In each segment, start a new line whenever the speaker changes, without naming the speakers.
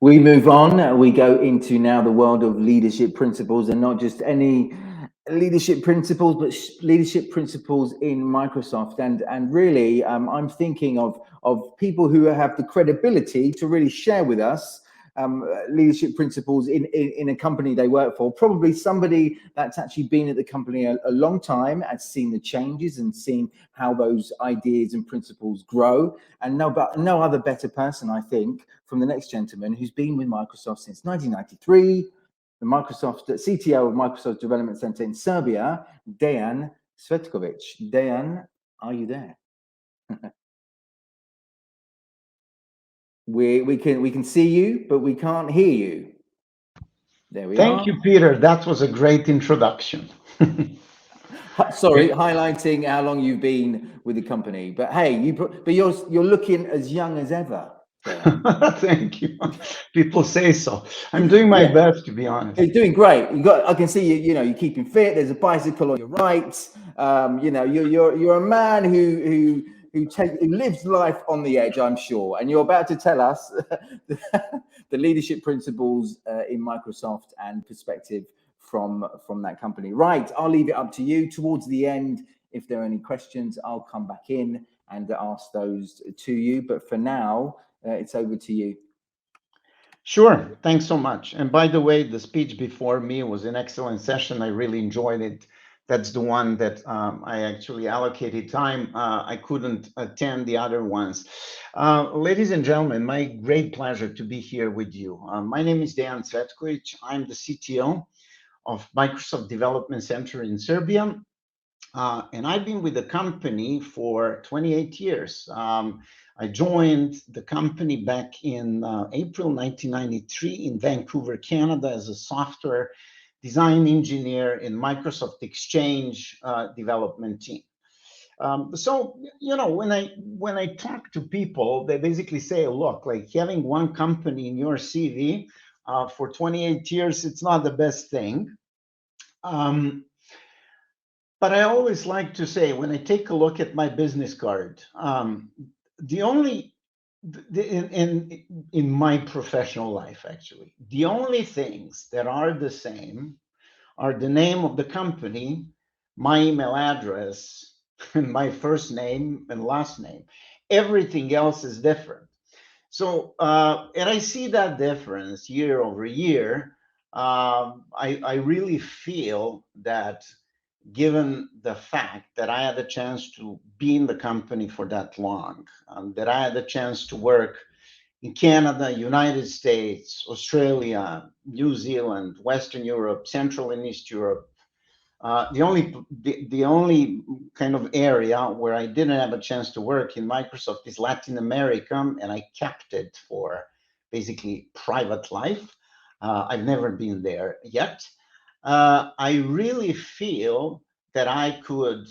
We move on. We go into now the world of leadership principles, and not just any leadership principles, but leadership principles in Microsoft. And really, I'm thinking of people who have the credibility to really share with us leadership principles in a company they work for. Probably somebody that's actually been at the company a long time, has seen the changes and seen how those ideas and principles grow. And no other better person, I think, from the next gentleman, who's been with Microsoft since 1993, the CTO of Microsoft Development Center in Serbia, Dejan Cvetkovic. Dejan, are you there? we can see you, but we can't hear you. There we are.
Thank you, Peter. That was a great introduction.
Sorry, highlighting how long you've been with the company. But hey, you're looking as young as ever.
Thank you. People say so. I'm doing my best, to be honest.
You're doing great. I can see you. You're keeping fit. There's a bicycle on your right. You're a man who lives life on the edge, I'm sure. And you're about to tell us the leadership principles in Microsoft and perspective from that company. Right, I'll leave it up to you. Towards the end, if there are any questions, I'll come back in and ask those to you. But for now, it's over to you.
Sure. Thanks so much. And by the way, the speech before me was an excellent session. I really enjoyed it. That's the one that I actually allocated time. I couldn't attend the other ones. Ladies and gentlemen, my great pleasure to be here with you. My name is Dejan Cvetkovic. I'm the CTO of Microsoft Development Center in Serbia. And I've been with the company for 28 years. I joined the company back in April 1993 in Vancouver, Canada, as a software design engineer in Microsoft Exchange development team. So, when I talk to people, they basically say, look, like having one company in your CV for 28 years, it's not the best thing. But I always like to say, when I take a look at my business card, in my professional life, actually, the only things that are the same are the name of the company, my email address, and my first name and last name. Everything else is different. So, and I see that difference year over year. I really feel that, given the fact that I had a chance to be in the company for that long, that I had a chance to work in Canada, United States, Australia, New Zealand, Western Europe, Central and East Europe. The only kind of area where I didn't have a chance to work in Microsoft is Latin America, and I kept it for basically private life. I've never been there yet. I really feel that I could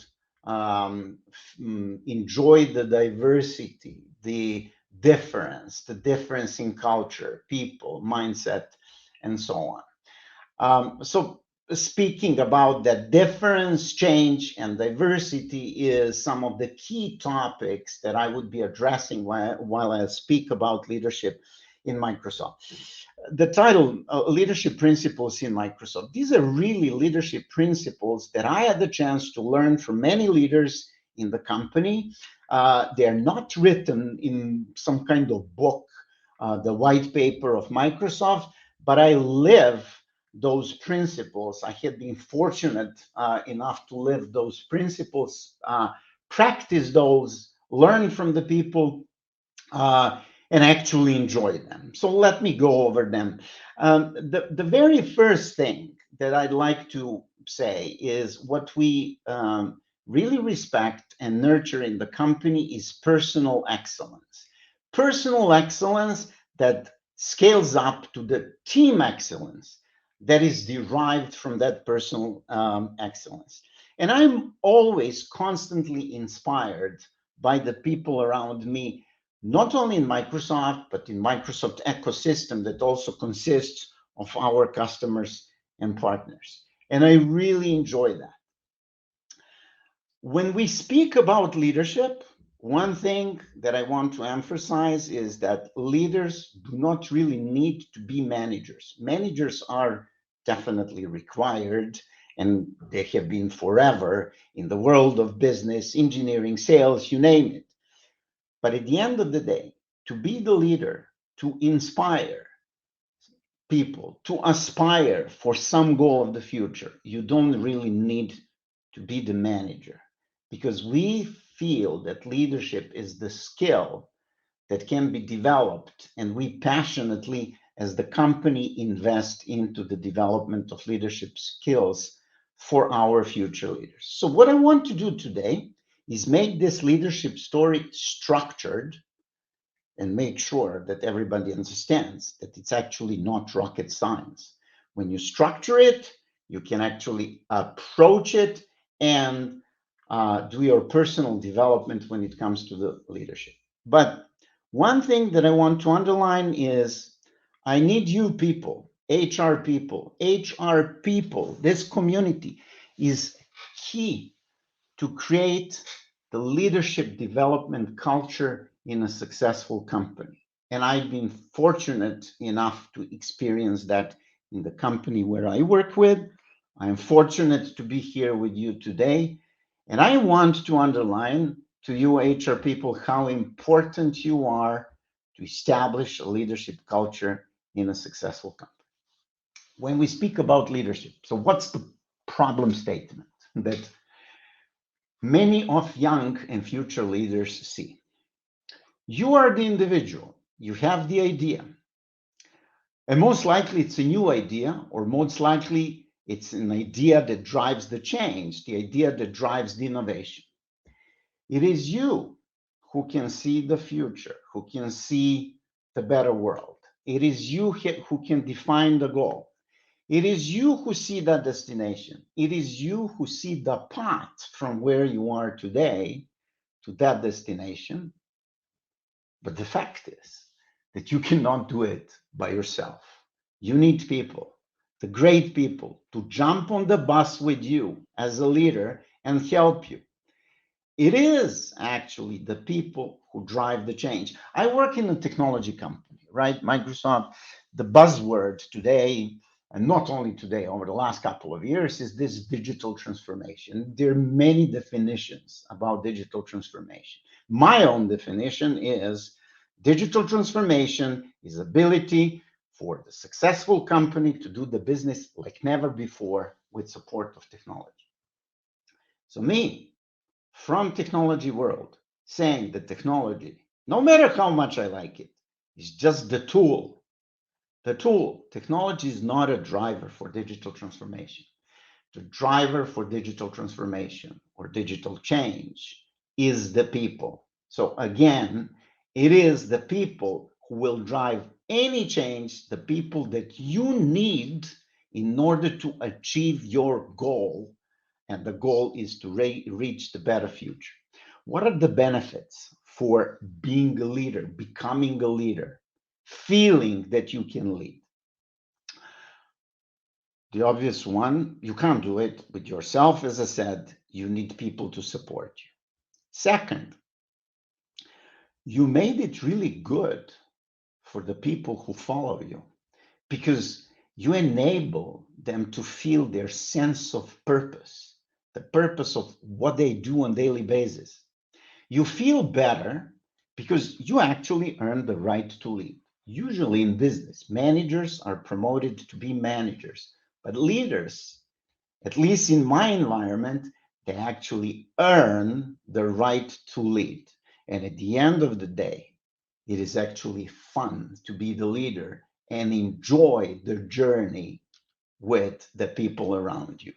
enjoy the diversity, the difference in culture, people, mindset, and so on. So speaking about that difference, change, and diversity is some of the key topics that I would be addressing while I speak about leadership in Microsoft. The title, Leadership Principles in Microsoft. These are really leadership principles that I had the chance to learn from many leaders in the company. They're not written in some kind of book, the white paper of Microsoft, but I live those principles. I have been fortunate enough to live those principles, practice those, learn from the people, and actually enjoy them. So let me go over them. The very first thing that I'd like to say is what we really respect and nurture in the company is personal excellence. Personal excellence that scales up to the team excellence that is derived from that personal excellence. And I'm always constantly inspired by the people around me, not only in Microsoft, but in Microsoft ecosystem that also consists of our customers and partners. And I really enjoy that. When we speak about leadership, one thing that I want to emphasize is that leaders do not really need to be managers. Managers are definitely required, and they have been forever in the world of business, engineering, sales, you name it. But at the end of the day, to be the leader, to inspire people, to aspire for some goal of the future, you don't really need to be the manager, because we feel that leadership is the skill that can be developed, and we passionately, as the company, invest into the development of leadership skills for our future leaders. So what I want to do today is make this leadership story structured and make sure that everybody understands that it's actually not rocket science. When you structure it, you can actually approach it and do your personal development when it comes to the leadership. But one thing that I want to underline is I need you people, HR people, this community is key to create the leadership development culture in a successful company. And I've been fortunate enough to experience that in the company where I work with. I'm fortunate to be here with you today. And I want to underline to you HR people how important you are to establish a leadership culture in a successful company. When we speak about leadership, so what's the problem statement that many of young and future leaders see? You are the individual, you have the idea, and most likely it's a new idea, or most likely it's an idea that drives the change, the idea that drives the innovation. It is you who can see the future, who can see the better world. It is you who can define the goal. It is you who see that destination. It is you who see the path from where you are today to that destination. But the fact is that you cannot do it by yourself. You need people, the great people, to jump on the bus with you as a leader and help you. It is actually the people who drive the change. I work in a technology company, right? Microsoft, the buzzword today, and not only today, over the last couple of years, is this digital transformation. There are many definitions about digital transformation. My own definition is digital transformation is ability for the successful company to do the business like never before with support of technology. So me, from technology world, saying that technology, no matter how much I like it, is just the tool. The tool. Technology is not a driver for digital transformation. The driver for digital transformation or digital change is the people. So again, it is the people who will drive any change, the people that you need in order to achieve your goal, and the goal is to reach the better future. What are the benefits for being a leader, becoming a leader, feeling that you can lead? The obvious one, you can't do it with yourself. As I said, you need people to support you. Second, you made it really good for the people who follow you, because you enable them to feel their sense of purpose, the purpose of what they do on a daily basis. You feel better because you actually earn the right to lead. Usually in business, managers are promoted to be managers, but leaders, at least in my environment, they actually earn the right to lead. And at the end of the day, it is actually fun to be the leader and enjoy the journey with the people around you.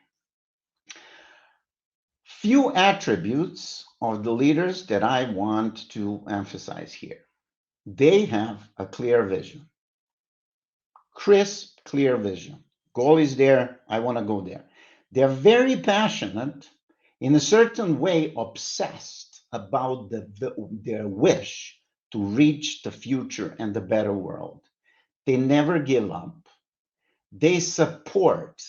Few attributes of the leaders that I want to emphasize here. They have a clear vision, crisp, clear vision. Goal is there, I want to go there. They're very passionate, in a certain way, obsessed about their wish to reach the future and the better world. They never give up. They support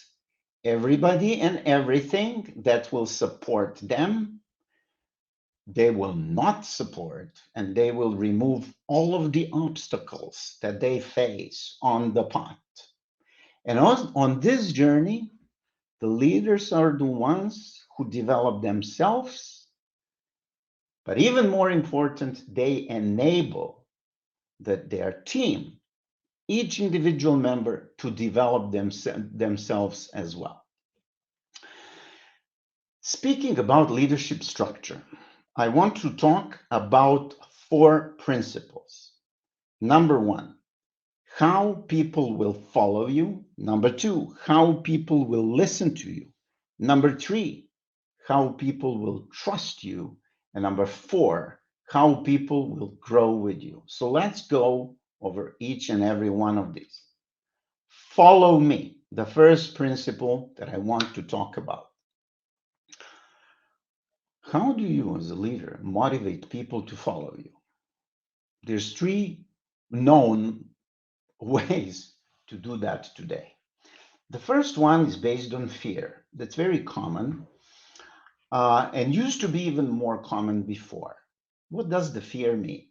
everybody and everything that will support them. They will not support, and they will remove all of the obstacles that they face on the path. And on this journey, the leaders are the ones who develop themselves, but even more important, they enable their team, each individual member, to develop themselves as well. Speaking about leadership structure, I want to talk about 4 principles. Number 1, how people will follow you. Number 2, how people will listen to you. Number 3, how people will trust you. And number 4, how people will grow with you. So let's go over each and every one of these. Follow me, the first principle that I want to talk about. How do you, as a leader, motivate people to follow you? There's 3 known ways to do that today. The first one is based on fear. That's very common and used to be even more common before. What does the fear mean?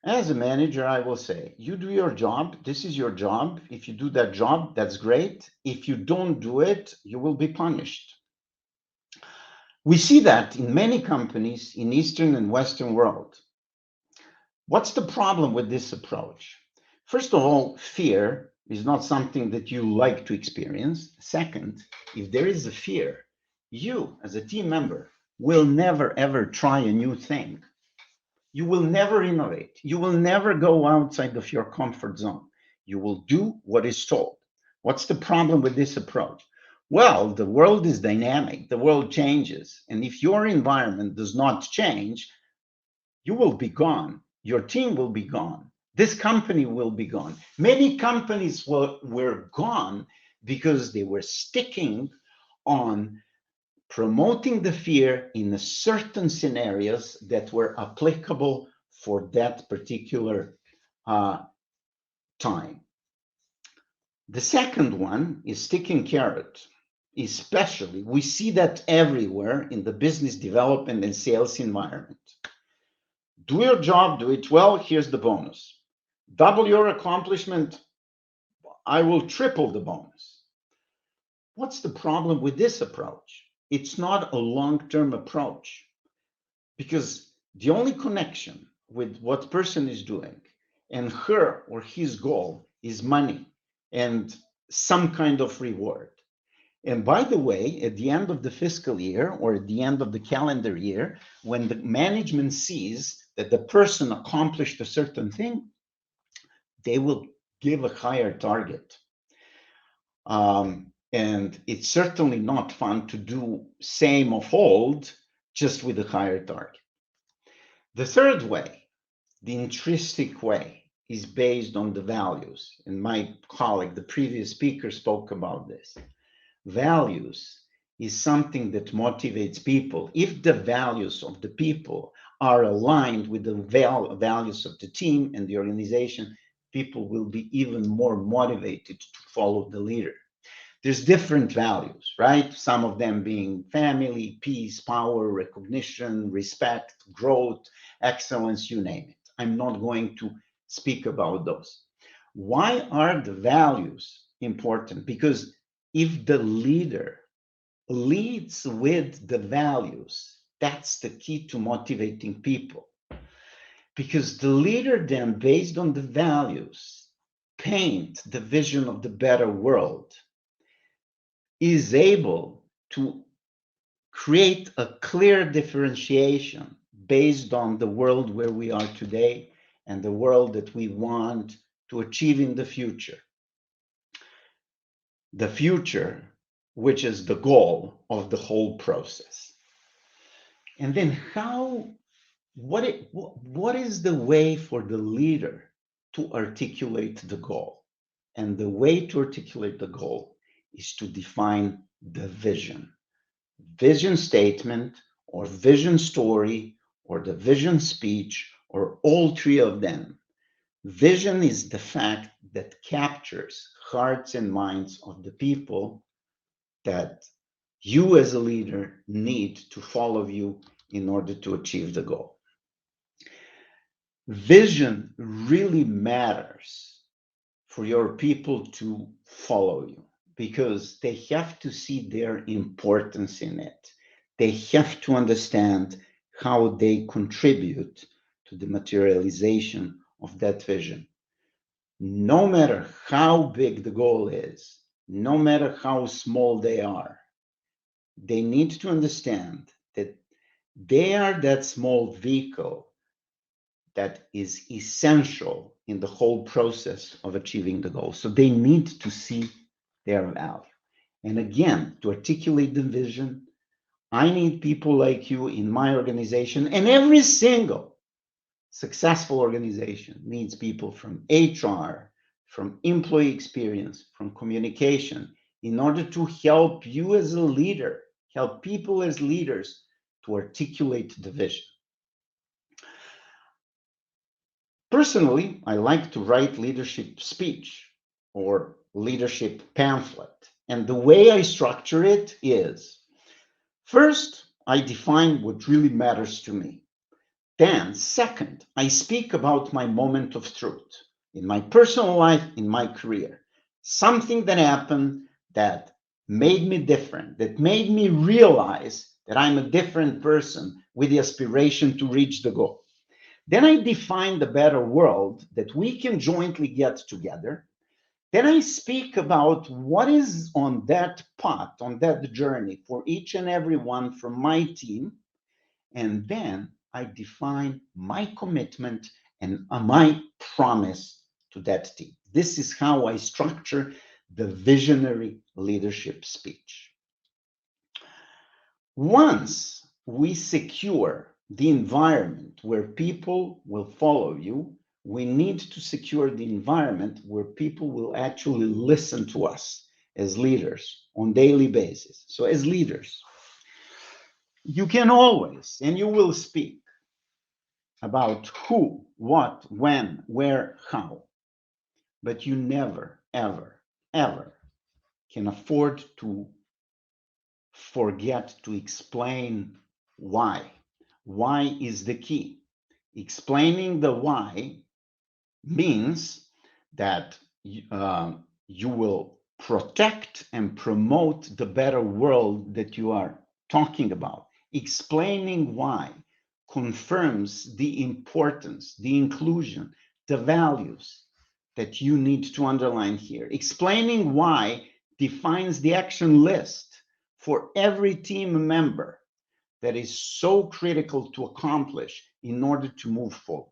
As a manager, I will say, you do your job. This is your job. If you do that job, that's great. If you don't do it, you will be punished. We see that in many companies in Eastern and Western world. What's the problem with this approach? First of all, fear is not something that you like to experience. Second, if there is a fear, you as a team member will never ever try a new thing. You will never innovate. You will never go outside of your comfort zone. You will do what is told. What's the problem with this approach? Well, the world is dynamic. The world changes. And if your environment does not change, you will be gone. Your team will be gone. This company will be gone. Many companies were gone because they were sticking on promoting the fear in certain scenarios that were applicable for that particular time. The second one is sticking carrot. Especially, we see that everywhere in the business development and sales environment. Do your job, do it well, here's the bonus. Double your accomplishment, I will triple the bonus. What's the problem with this approach? It's not a long-term approach because the only connection with what person is doing and her or his goal is money and some kind of reward. And by the way, at the end of the fiscal year or at the end of the calendar year, when the management sees that the person accomplished a certain thing, they will give a higher target. And it's certainly not fun to do same of old, just with a higher target. The third way, the intrinsic way, is based on the values. And my colleague, the previous speaker, spoke about this. Values is something that motivates people. If the values of the people are aligned with the values of the team and the organization, people will be even more motivated to follow the leader. There's different values, right? Some of them being family, peace, power, recognition, respect, growth, excellence, you name it. I'm not going to speak about those. Why are the values important? Because if the leader leads with the values, that's the key to motivating people. Because the leader then, based on the values, paint the vision of the better world, is able to create a clear differentiation based on the world where we are today and the world that we want to achieve in the future. The future, which is the goal of the whole process. And then what is the way for the leader to articulate the goal? And the way to articulate the goal is to define the vision. Vision statement or vision story or the vision speech or all 3 of them. Vision is the fact that captures hearts and minds of the people that you as a leader need to follow you in order to achieve the goal. Vision really matters for your people to follow you because they have to see their importance in it. They have to understand how they contribute to the materialization of that vision. No matter how big the goal is, no matter how small they are, they need to understand that they are that small vehicle that is essential in the whole process of achieving the goal. So they need to see their value. And again, to articulate the vision, I need people like you in my organization, and every single successful organization needs people from HR, from employee experience, from communication, in order to help you as a leader, help people as leaders to articulate the vision. Personally, I like to write leadership speech or leadership pamphlet. And the way I structure it is, first, I define what really matters to me. Then, second, I speak about my moment of truth in my personal life, in my career. Something that happened that made me different, that made me realize that I'm a different person with the aspiration to reach the goal. Then I define the better world that we can jointly get together. Then I speak about what is on that path, on that journey for each and every one from my team. And then I define my commitment and my promise to that team. This is how I structure the visionary leadership speech. Once we secure the environment where people will follow you, we need to secure the environment where people will actually listen to us as leaders on daily basis. So as leaders, you can always, and you will speak about who, what, when, where, how, but you never, ever, ever can afford to forget to explain why. Why is the key. Explaining the why means that you will protect and promote the better world that you are talking about. Explaining why confirms the importance, the inclusion, the values that you need to underline here. Explaining why defines the action list for every team member that is so critical to accomplish in order to move forward.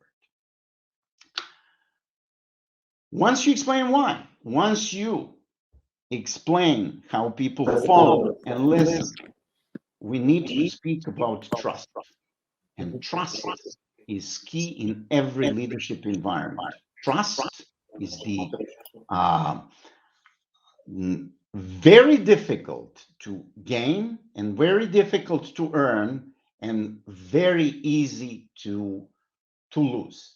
Once you explain why, once you explain how people follow and listen, we need to speak about trust. And trust is key in every leadership environment. Trust is the very difficult to gain and very difficult to earn and very easy to lose.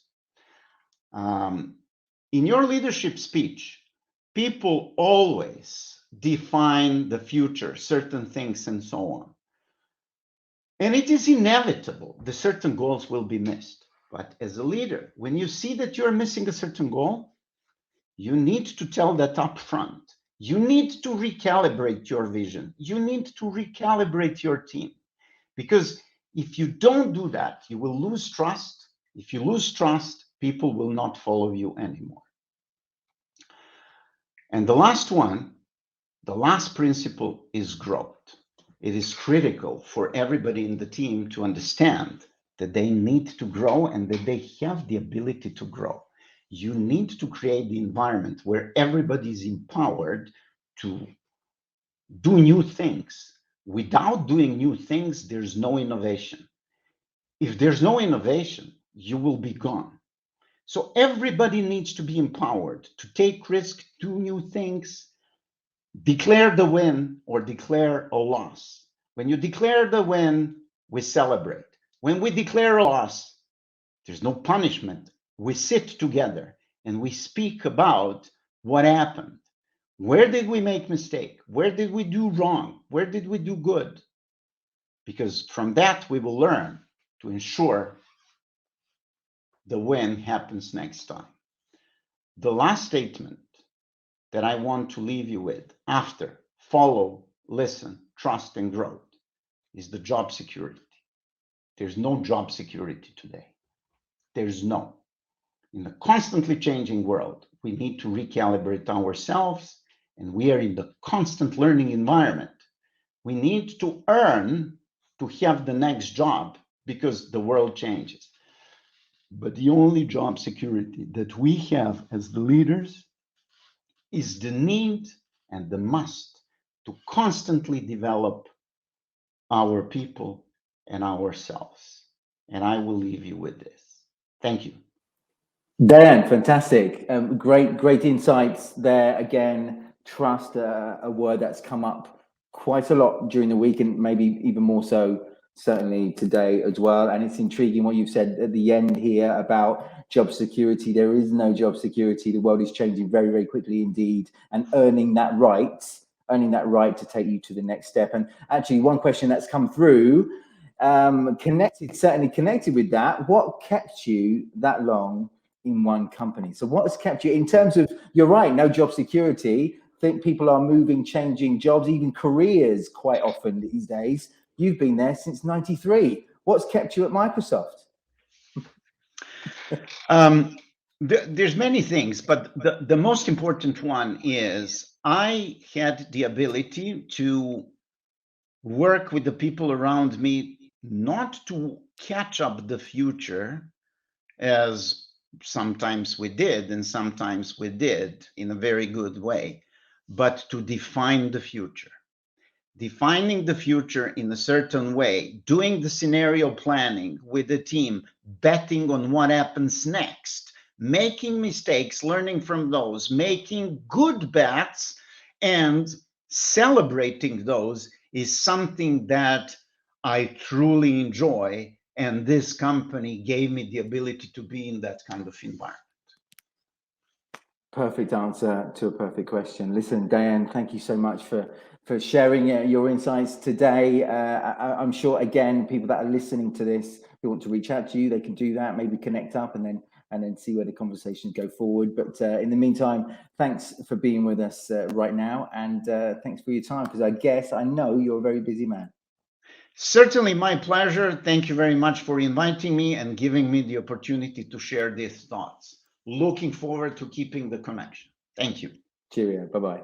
In your leadership speech, people always define the future, certain things and so on. And it is inevitable that certain goals will be missed. But as a leader, when you see that you're missing a certain goal, you need to tell that up front. You need to recalibrate your vision. You need to recalibrate your team. Because if you don't do that, you will lose trust. If you lose trust, people will not follow you anymore. And the last one, the last principle is growth. It is critical for everybody in the team to understand that they need to grow and that they have the ability to grow. You need to create the environment where everybody is empowered to do new things. Without doing new things, there's no innovation. If there's no innovation, you will be gone. So everybody needs to be empowered to take risks, do new things, declare the win or declare a loss. When you declare the win, we celebrate. When we declare a loss, there's no punishment. We sit together and we speak about what happened. Where did we make mistake? Where did we do wrong? Where did we do good? because from that we will learn to ensure the win happens next time. The last statement that I want to leave you with after follow, listen, trust, and growth is the job security. There's no job security today. There's no. In a constantly changing world, we need to recalibrate ourselves, and we are in the constant learning environment. We need to earn to have the next job because the world changes. But the only job security that we have as the leaders is the need and the must to constantly develop our people and ourselves. And I will leave you with this. Thank you.
Dejan, fantastic. Great insights there. Again, trust, a word that's come up quite a lot during the week, and maybe even more so certainly today as well. And it's intriguing what you've said at the end here about job security. There is no job security. The world is changing very, very quickly indeed, and earning that right to take you to the next step. And actually, one question that's come through, certainly connected with that, what kept you that long in one company? So what has kept you, in terms of, you're right, no job security. I think people are moving, changing jobs, even careers quite often these days. You've been there since '93. What's kept you at Microsoft?
There's many things, but the most important one is I had the ability to work with the people around me, not to catch up the future, as sometimes we did, and sometimes we did in a very good way, but to define the future. Defining the future in a certain way, doing the scenario planning with the team, betting on what happens next, making mistakes, learning from those, making good bets, and celebrating those is something that I truly enjoy. And this company gave me the ability to be in that kind of environment.
Perfect answer to a perfect question. Listen, Dejan, thank you so much for sharing your insights today. I'm sure, again, people that are listening to this, if they want to reach out to you, they can do that, maybe connect up and then see where the conversations go forward. But in the meantime, thanks for being with us right now. And thanks for your time, because I know you're a very busy man.
Certainly my pleasure. Thank you very much for inviting me and giving me the opportunity to share these thoughts. Looking forward to keeping the connection. Thank you.
Cheerio. Bye-bye.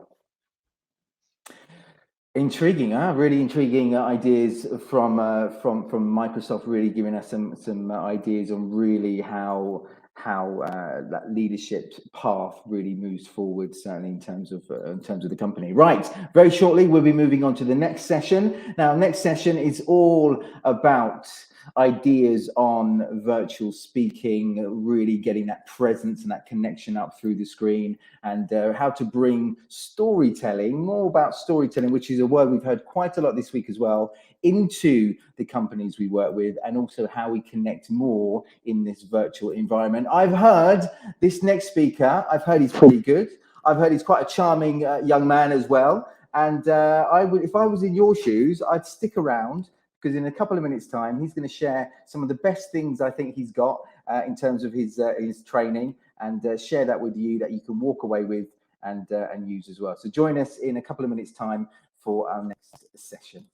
Intriguing, really intriguing ideas from Microsoft, really giving us some ideas on really how that leadership path really moves forward, certainly in terms of the company. Right, very shortly we'll be moving on to the next session. Now, next session is all about ideas on virtual speaking, really getting that presence and that connection up through the screen, and how to bring storytelling, more about storytelling, which is a word we've heard quite a lot this week as well, into the companies we work with, and also how we connect more in this virtual environment. I've heard this next speaker, I've heard he's pretty good. I've heard he's quite a charming young man as well. And if I was in your shoes, I'd stick around, because in a couple of minutes' time, he's going to share some of the best things I think he's got in terms of his training, and share that with you, that you can walk away with and use as well. So join us in a couple of minutes' time for our next session.